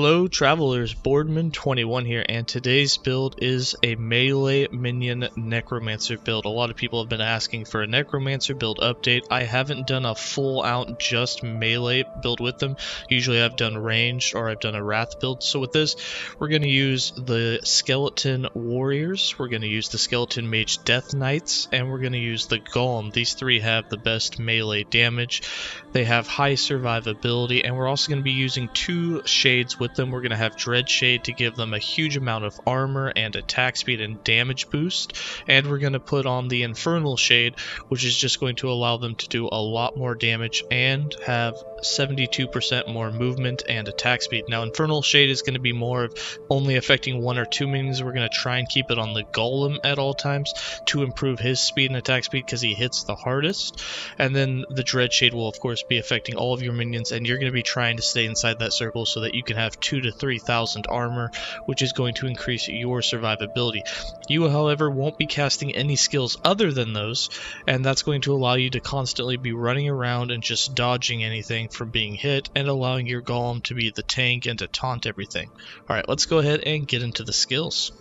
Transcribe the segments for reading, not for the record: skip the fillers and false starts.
Hello travelers, Boardman21 here, and today's build is a melee minion Necromancer build. A lot of people have been asking for a Necromancer build update. I haven't done a full out just melee build with them. Usually I've done ranged or I've done a Wrath build. So with this, we're going to use the Skeleton Warriors, we're going to use the Skeleton Mage Death Knights, and we're going to use the Golem. These three have the best melee damage. They have high survivability, and we're also going to be using two shades with them. We're going to have Dread Shade to give them a huge amount of armor and attack speed and damage boost, and we're going to put on the Infernal Shade, which is just going to allow them to do a lot more damage and have 72% more movement and attack speed. Now Infernal Shade is going to be more of only affecting one or two minions. We're going to try and keep it on the Golem at all times to improve his speed and attack speed because he hits the hardest, and then the Dread Shade will of course be affecting all of your minions, and you're going to be trying to stay inside that circle so that you can have 2,000 to 3,000 armor, which is going to increase your survivability. You, however, won't be casting any skills other than those, and that's going to allow you to constantly be running around and just dodging anything from being hit, and allowing your Golem to be the tank and to taunt everything. Alright, let's go ahead and get into the skills.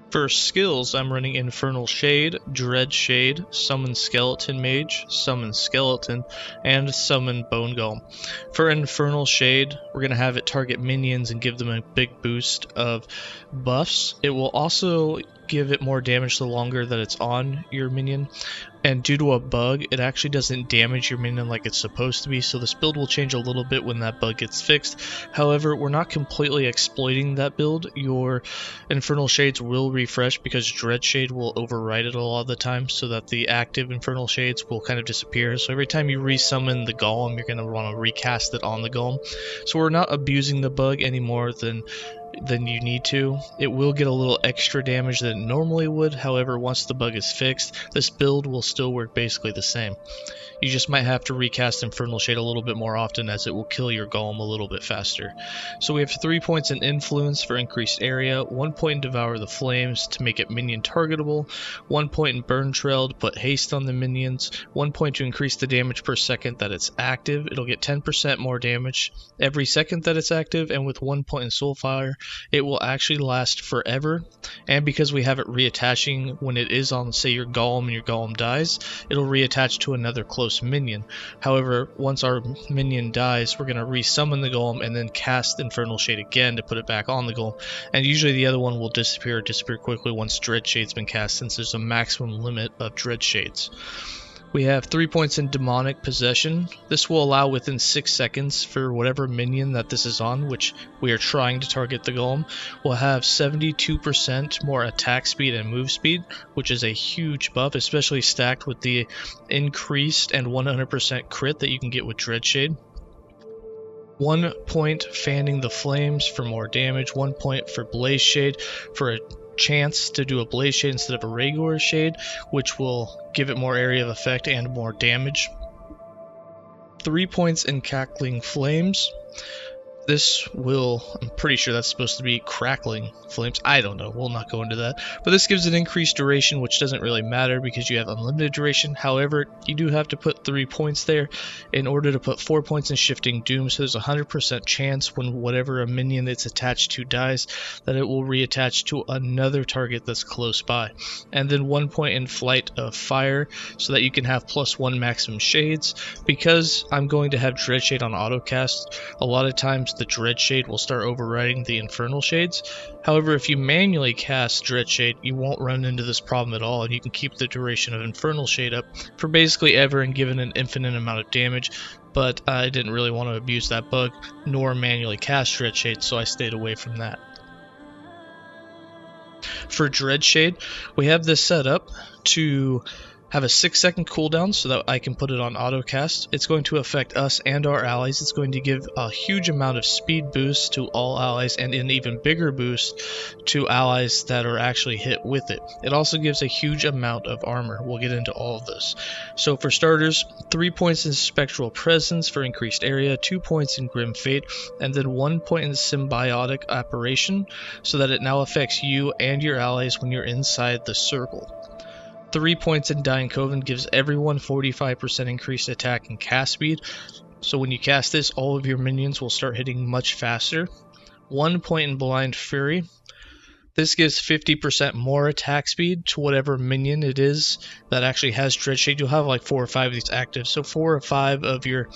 For skills, I'm running Infernal Shade, Dread Shade, Summon Skeleton Mage, Summon Skeleton, and Summon Bone Golem. For Infernal Shade, we're going to have it target minions and give them a big boost of buffs. It will also give it more damage the longer that it's on your minion, and due to a bug, it actually doesn't damage your minion like it's supposed to be, so this build will change a little bit when that bug gets fixed. However, we're not completely exploiting that build. Your Infernal Shades will refresh because Dread Shade will override it a lot of the time, so that the active Infernal Shades will kind of disappear. So every time you resummon the Golem, you're going to want to recast it on the Golem. So we're not abusing the bug any more than you need to. It will get a little extra damage than it normally would. However, once the bug is fixed, this build will still work basically the same. You just might have to recast Infernal Shade a little bit more often, as it will kill your Golem a little bit faster. So we have 3 points in Influence for increased area, 1 point in Devour the Flames to make it minion targetable, 1 point in Burn Trail to put haste on the minions, 1 point to increase the damage per second that it's active. It'll get 10% more damage every second that it's active, and with 1 point in Soulfire, it will actually last forever. And because we have it reattaching when it is on, say, your Golem and your Golem dies, it'll reattach to another close minion. However, once our minion dies, we're going to resummon the Golem and then cast Infernal Shade again to put it back on the Golem. And usually the other one will disappear quickly once Dread Shade's been cast, since there's a maximum limit of Dread Shades. We have 3 points in Demonic Possession. This will allow within 6 seconds for whatever minion that this is on, which we are trying to target the Golem, will have 72% more attack speed and move speed, which is a huge buff, especially stacked with the increased and 100% crit that you can get with Dread Shade. 1 point Fanning the Flames for more damage, 1 point for Blaze Shade for a chance to do a Blaze Shade instead of a regular Shade, which will give it more area of effect and more damage. 3 points in Cackling Flames. This will, I'm pretty sure that's supposed to be Crackling Flames. I don't know, we'll not go into that. But this gives an increased duration, which doesn't really matter because you have unlimited duration. However, you do have to put 3 points there in order to put 4 points in Shifting Doom. So there's a 100% chance when whatever a minion it's attached to dies, that it will reattach to another target that's close by. And then 1 point in Flight of Fire, so that you can have +1 maximum shades. Because I'm going to have Dread Shade on autocast, a lot of times the Dread Shade will start overriding the Infernal Shades. However, if you manually cast Dread Shade, you won't run into this problem at all, and you can keep the duration of Infernal Shade up for basically ever and given an infinite amount of damage. But I didn't really want to abuse that bug, nor manually cast Dread Shade, so I stayed away from that. For Dread Shade, we have this set up to have a 6-second cooldown so that I can put it on autocast. It's going to affect us and our allies. It's going to give a huge amount of speed boost to all allies, and an even bigger boost to allies that are actually hit with it. It also gives a huge amount of armor. We'll get into all of this. So for starters, 3 points in Spectral Presence for increased area, 2 points in Grim Fate, and then 1 point in Symbiotic Apparition, so that it now affects you and your allies when you're inside the circle. 3 points in Dying Coven gives everyone 45% increased attack and cast speed. So when you cast this, all of your minions will start hitting much faster. 1 point in Blind Fury. This gives 50% more attack speed to whatever minion it is that actually has Dreadshade. You'll have like 4 or 5 of these active. So 4 or 5 of your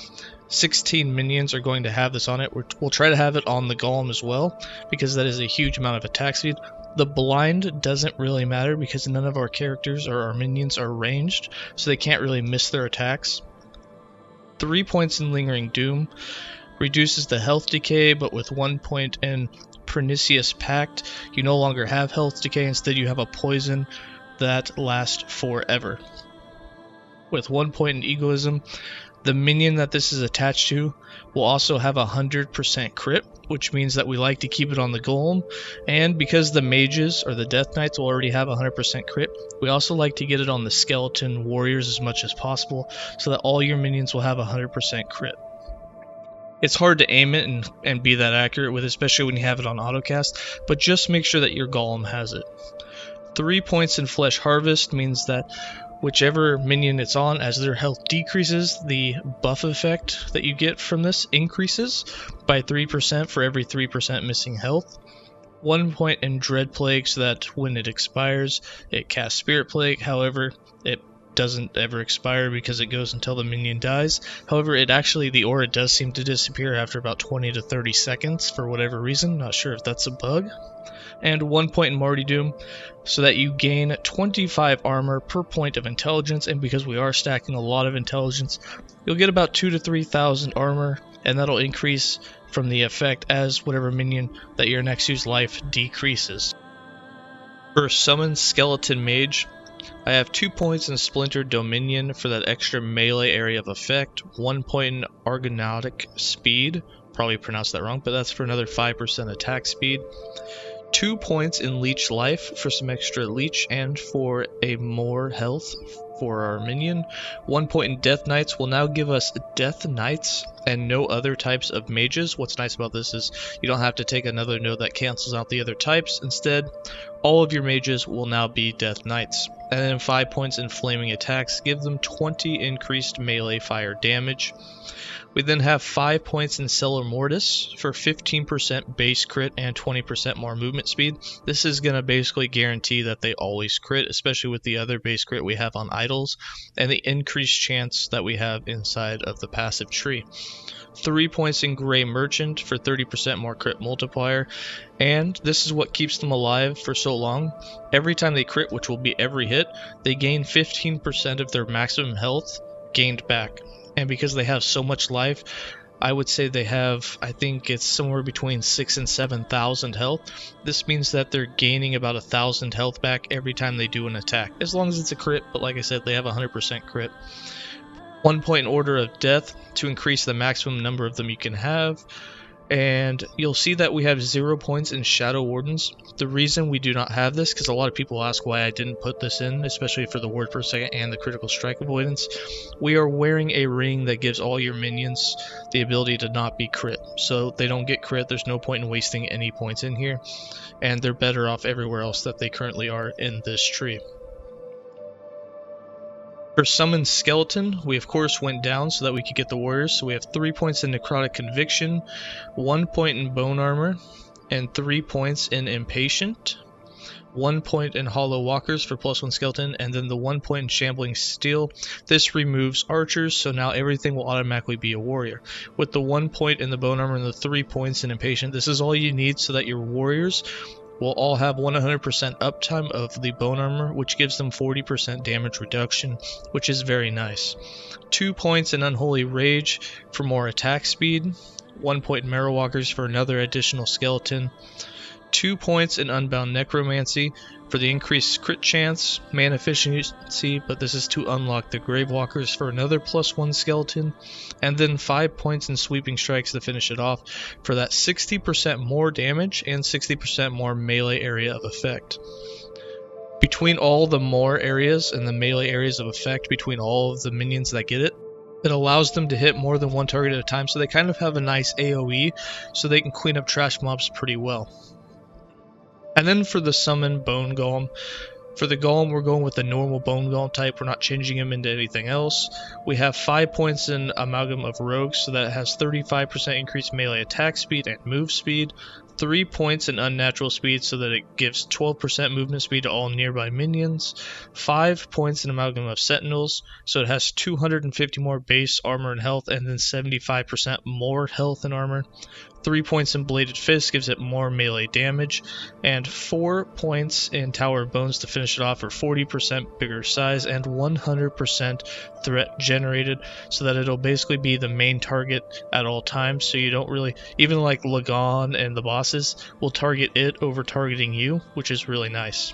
16 minions are going to have this on it. We'll try to have it on the Golem as well, because that is a huge amount of attack speed. The blind doesn't really matter because none of our characters or our minions are ranged, so they can't really miss their attacks. 3 points in Lingering Doom. Reduces the health decay, but with 1 point in Pernicious Pact, you no longer have health decay. Instead, you have a poison that lasts forever. With 1 point in Egoism, the minion that this is attached to will also have 100% crit, which means that we like to keep it on the Golem. And because the mages or the Death Knights will already have 100% crit, we also like to get it on the skeleton warriors as much as possible, so that all your minions will have 100% crit. It's hard to aim it and be that accurate with, especially when you have it on autocast, but just make sure that your Golem has it. 3 points in Flesh Harvest means that whichever minion it's on, as their health decreases, the buff effect that you get from this increases by 3% for every 3% missing health. 1 point in Dread Plague, so that when it expires, it casts Spirit Plague. However, it doesn't ever expire because it goes until the minion dies. However, the aura does seem to disappear after about 20 to 30 seconds for whatever reason. Not sure if that's a bug. And 1 point in Martyrdom, so that you gain 25 armor per point of intelligence, and because we are stacking a lot of intelligence, you'll get about 2,000 to 3,000 armor, and that'll increase from the effect as whatever minion that you're next to's life decreases. For Summon Skeleton Mage, I have 2 points in Splintered Dominion for that extra melee area of effect, 1 point in Argonautic Speed, probably pronounced that wrong, but that's for another 5% attack speed. 2 points in Leech Life for some extra leech and for a more health for our minion. 1 point in Death Knights will now give us Death Knights and no other types of mages. What's nice about this is you don't have to take another node that cancels out the other types. Instead, all of your mages will now be Death Knights. And then 5 points in Flaming Attacks give them 20 increased melee fire damage. We then have 5 points in Cellar Mortis for 15% base crit and 20% more movement speed. This is going to basically guarantee that they always crit, especially with the other base crit we have on idols, and the increased chance that we have inside of the passive tree. 3 points in Grey Merchant for 30% more crit multiplier, and this is what keeps them alive for so long. Every time they crit, which will be every hit, they gain 15% of their maximum health gained back. And because they have so much life, I would say they have, I think it's somewhere between 6,000 and 7,000 health. This means that they're gaining about 1,000 health back every time they do an attack, as long as it's a crit, but like I said, they have 100% crit. 1 point in Order of Death to increase the maximum number of them you can have. And you'll see that we have 0 points in Shadow Wardens. The reason we do not have this, because a lot of people ask why I didn't put this in, especially for the Word per Second and the Critical Strike Avoidance. We are wearing a ring that gives all your minions the ability to not be crit. So they don't get crit, there's no point in wasting any points in here. And they're better off everywhere else that they currently are in this tree. For Summon Skeleton, we of course went down so that we could get the warriors. So we have 3 points in Necrotic Conviction, 1 point in Bone Armor, and 3 points in Impatient. 1 point in Hollow Walkers for +1 skeleton, and then the 1 point in Shambling Steel. This removes archers, so now everything will automatically be a warrior. With the 1 point in the Bone Armor and the 3 points in Impatient, this is all you need so that your warriors will all have 100% uptime of the Bone Armor, which gives them 40% damage reduction, which is very nice. 2 points in Unholy Rage for more attack speed. 1 point in Marrow Walkers for another additional skeleton. 2 points in Unbound Necromancy for the increased crit chance, mana efficiency, but this is to unlock the Gravewalkers for another +1 skeleton, and then 5 points in Sweeping Strikes to finish it off for that 60% more damage and 60% more melee area of effect. Between all the more areas and the melee areas of effect between all of the minions that get it, it allows them to hit more than one target at a time, so they kind of have a nice AoE, so they can clean up trash mobs pretty well. And then for the Summon Bone Golem, For the Golem, we're going with the normal Bone Golem type. We're not changing him into anything else. We have 5 points in Amalgam of Rogues, so that has 35% increased melee attack speed and move speed. 3 points in Unnatural Speed, so that it gives 12% movement speed to all nearby minions. 5 points in Amalgam of Sentinels, so it has 250 more base armor and health, and then 75% more health and armor. 3 points in Bladed Fist gives it more melee damage, and 4 points in Tower of Bones to finish it off for 40% bigger size and 100% threat generated, so that it'll basically be the main target at all times, so you don't really, even like Lagon and the bosses will target it over targeting you, which is really nice.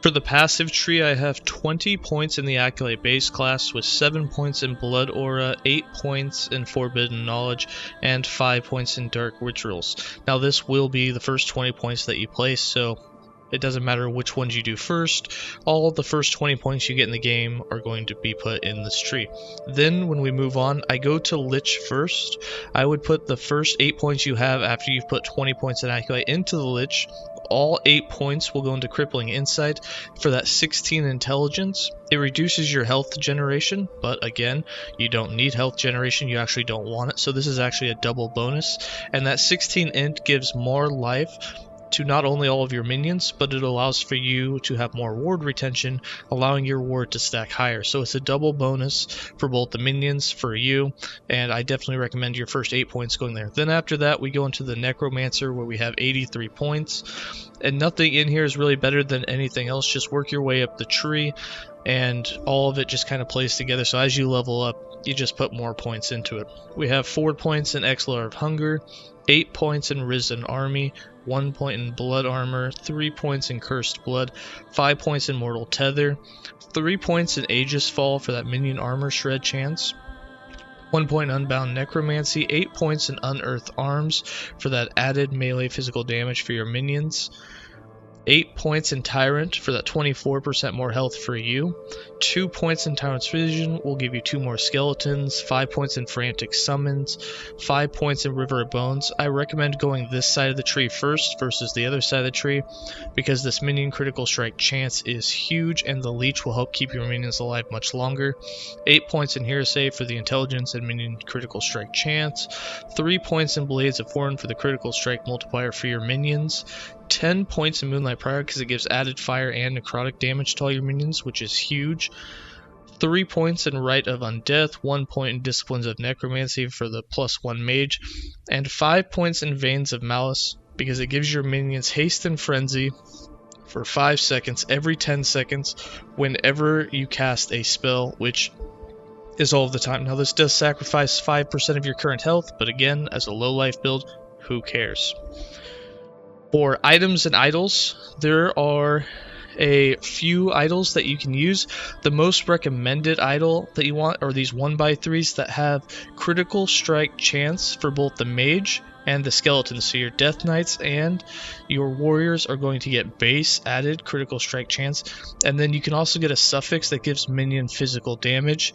For the passive tree, I have 20 points in the Acolyte base class with 7 points in Blood Aura, 8 points in Forbidden Knowledge, and 5 points in Dark Rituals. Now this will be the first 20 points that you place, so it doesn't matter which ones you do first. All of the first 20 points you get in the game are going to be put in this tree. Then when we move on, I go to Lich first. I would put the first 8 points you have after you've put 20 points in Acolyte into the Lich. All 8 points will go into Crippling Insight for that 16 intelligence. It reduces your health generation, but again, you don't need health generation, you actually don't want it, so this is actually a double bonus. And that 16 int gives more life to not only all of your minions, but it allows for you to have more ward retention, allowing your ward to stack higher. So it's a double bonus for both the minions, for you, and I definitely recommend your first 8 points going there. Then after that, we go into the Necromancer, where we have 83 points, and nothing in here is really better than anything else. Just work your way up the tree, and all of it just kind of plays together. So as you level up, you just put more points into it. We have 4 points in Exilor of Hunger, 8 points in Risen Army, 1 point in Blood Armor, 3 points in Cursed Blood, 5 points in Mortal Tether, 3 points in Aegis Fall for that minion armor shred chance, 1 point in Unbound Necromancy, 8 points in Unearthed Arms for that added melee physical damage for your minions, 8 points in Tyrant for that 24% more health for you. 2 points in Tyrant's Vision will give you 2 more skeletons. 5 points in Frantic Summons. 5 points in River of Bones. I recommend going this side of the tree first versus the other side of the tree, because this minion critical strike chance is huge, and the leech will help keep your minions alive much longer. 8 points in Hearsay for the intelligence and minion critical strike chance. 3 points in Blades of Horn for the critical strike multiplier for your minions. 10 points in Moonlight Prior because it gives added fire and necrotic damage to all your minions, which is huge. 3 points in Rite of Undeath, 1 point in Disciplines of Necromancy for the +1 Mage, and 5 points in Veins of Malice because it gives your minions Haste and Frenzy for 5 seconds every 10 seconds whenever you cast a spell, which is all of the time. Now this does sacrifice 5% of your current health, but again, as a low life build, who cares? For items and idols, there are a few idols that you can use. The most recommended idol that you want are these 1x3s that have critical strike chance for both the mage and the skeletons. So your death knights and your warriors are going to get base added critical strike chance, and then you can also get a suffix that gives minion physical damage.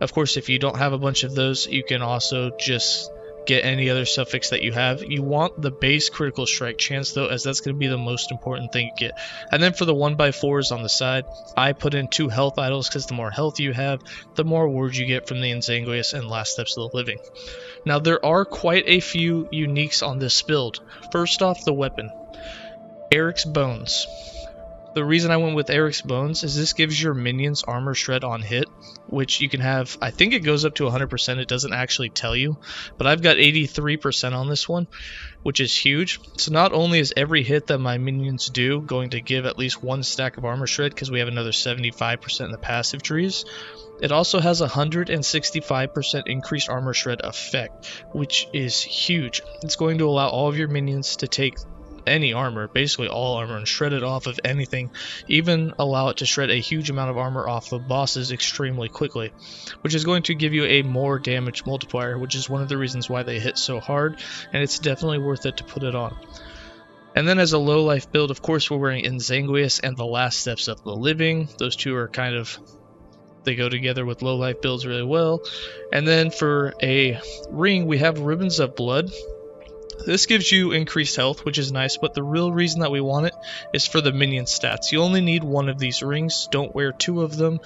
Of course, if you don't have a bunch of those, you can also just get any other suffix that you have. You want the base critical strike chance though, as that's going to be the most important thing you get. And then for the 1x4s on the side, I put in 2 health idols because the more health you have, the more wards you get from the Ensanguius and Last Steps of the Living. Now there are quite a few uniques on this build. First off, the weapon, Eric's Bones. The reason I went with Eric's Bones is this gives your minions armor shred on hit, which you can have, I think it goes up to 100%, it doesn't actually tell you, but I've got 83% on this one, which is huge. So not only is every hit that my minions do going to give at least 1 stack of armor shred, because we have another 75% in the passive trees, it also has a 165% increased armor shred effect, which is huge. It's going to allow all of your minions to take any armor, basically all armor, and shred it off of anything, even allow it to shred a huge amount of armor off of bosses extremely quickly, which is going to give you a more damage multiplier, which is one of the reasons why they hit so hard, and it's definitely worth it to put it on. And then as a low life build, of course, we're wearing Ensanguius and the Last Steps of the Living. Those two are kind of, they go together with low life builds really well. And then for a ring, we have Ribbons of Blood. This gives you increased health, which is nice, but the real reason that we want it is for the minion stats. You only need one of these rings. Don't wear two of them,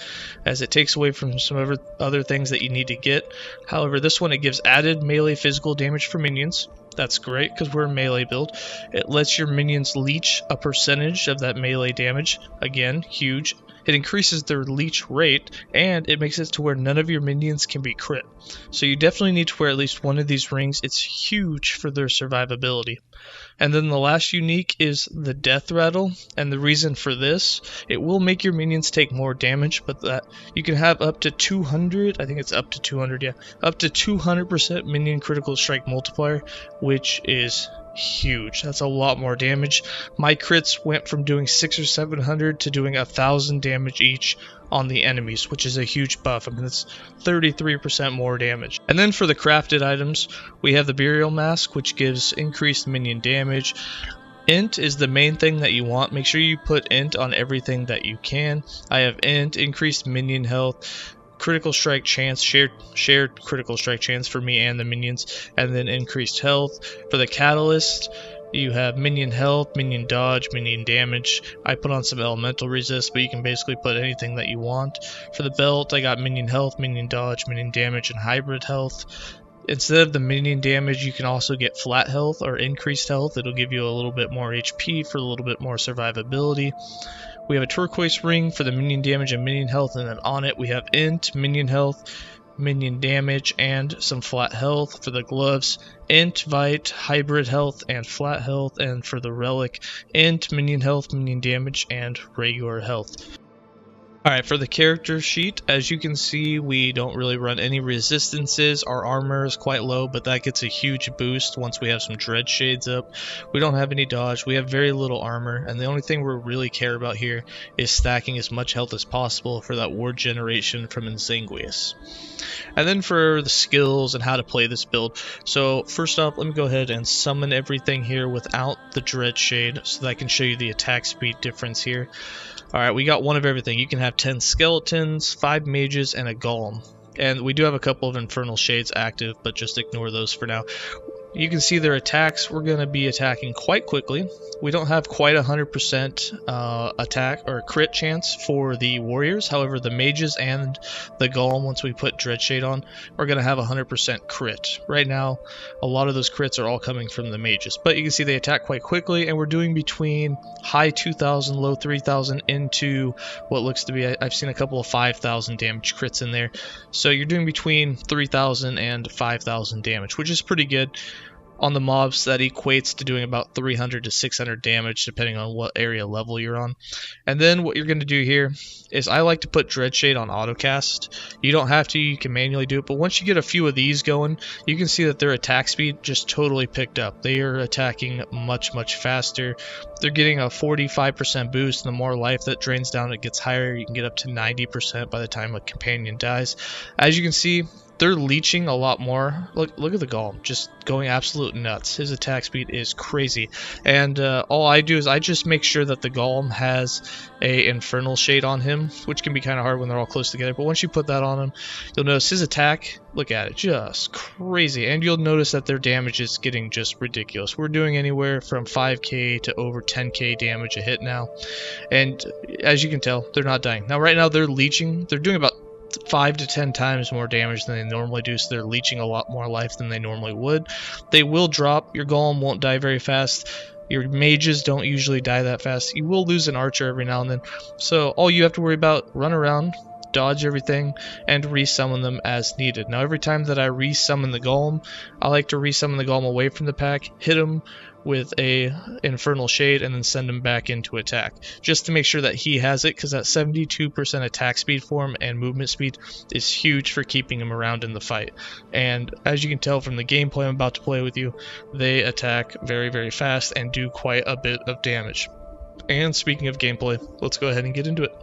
as it takes away from some other things that you need to get. However, this one, it gives added melee physical damage for minions. That's great, because we're a melee build. It lets your minions leech a percentage of that melee damage. Again, huge. It increases their leech rate, and it makes it to where none of your minions can be crit. So you definitely need to wear at least one of these rings. It's huge for their survivability. And then the last unique is the death rattle, and the reason for this, it will make your minions take more damage, but that you can have up to 200, I think it's up to 200, yeah, up to 200% minion critical strike multiplier, which is huge. That's a lot more damage. My crits went from doing 600 or 700 to doing 1,000 damage each on the enemies, which is a huge buff. I mean, it's 33% more damage. And then for the crafted items, we have the Burial Mask, which gives increased minion damage. Int is the main thing that you want. Make sure you put Int on everything that you can. I have Int, increased minion health, critical strike chance, shared critical strike chance for me and the minions, and then increased health. For the catalyst, you have minion health, minion dodge, minion damage. I put on some elemental resist, but you can basically put anything that you want. For the belt, I got minion health, minion dodge, minion damage, and hybrid health. Instead of the minion damage, you can also get flat health or increased health. It'll give you a little bit more HP for a little bit more survivability. We have a turquoise ring for the minion damage and minion health, and then on it we have int, minion health, minion damage, and some flat health. For the gloves, int, vite, hybrid health, and flat health. And for the relic, int, minion health, minion damage, and regular health. Alright, for the character sheet, as you can see, we don't really run any resistances. Our armor is quite low, but that gets a huge boost once we have some dread shades up. We don't have any dodge, we have very little armor, and the only thing we really care about here is stacking as much health as possible for that ward generation from Insanguius. And then for the skills and how to play this build, so first off, let me go ahead and summon everything here without the dread shade so that I can show you the attack speed difference here. Alright, we got one of everything. You can have 10 skeletons, 5 mages, and a golem. And we do have a couple of Infernal Shades active, but just ignore those for now. You can see their attacks. We're going to be attacking quite quickly. We don't have quite 100% attack or crit chance for the warriors. However, the mages and the golem, once we put Dreadshade on, are going to have 100% crit. Right now, a lot of those crits are all coming from the mages. But you can see they attack quite quickly, and we're doing between high 2,000, low 3,000 into what looks to be, I've seen a couple of 5,000 damage crits in there. So you're doing between 3,000 and 5,000 damage, which is pretty good. On the mobs, that equates to doing about 300 to 600 damage depending on what area level you're on. And then what you're going to do here is I like to put Dreadshade on autocast. You don't have to, you can manually do it, but once you get a few of these going, you can see that their attack speed just totally picked up. They are attacking much faster. They're getting a 45% boost, and the more life that drains down it gets higher. You can get up to 90% by the time a companion dies. As you can see, they're leeching a lot more. Look at the golem, just going absolute nuts. His attack speed is crazy. And all I do is I just make sure that the golem has a Infernal Shade on him, which can be kind of hard when they're all close together. But once you put that on him, you'll notice his attack, look at it, just crazy. And you'll notice that their damage is getting just ridiculous. We're doing anywhere from 5k to over 10k damage a hit now. And as you can tell, they're not dying. Now right now they're leeching. They're doing about 5 to 10 times more damage than they normally do, so they're leeching a lot more life than they normally would. They will drop. Your golem won't die very fast. Your mages don't usually die that fast. You will lose an archer every now and then. So all you have to worry about, run around, dodge everything, and resummon them as needed. Now every time that I resummon the golem, I like to resummon the golem away from the pack, hit him with a Infernal Shade, and then send him back into attack, just to make sure that he has it, because that 72% attack speed for him and movement speed is huge for keeping him around in the fight. And as you can tell from the gameplay I'm about to play with you, they attack very fast and do quite a bit of damage. And speaking of gameplay, let's go ahead and get into it.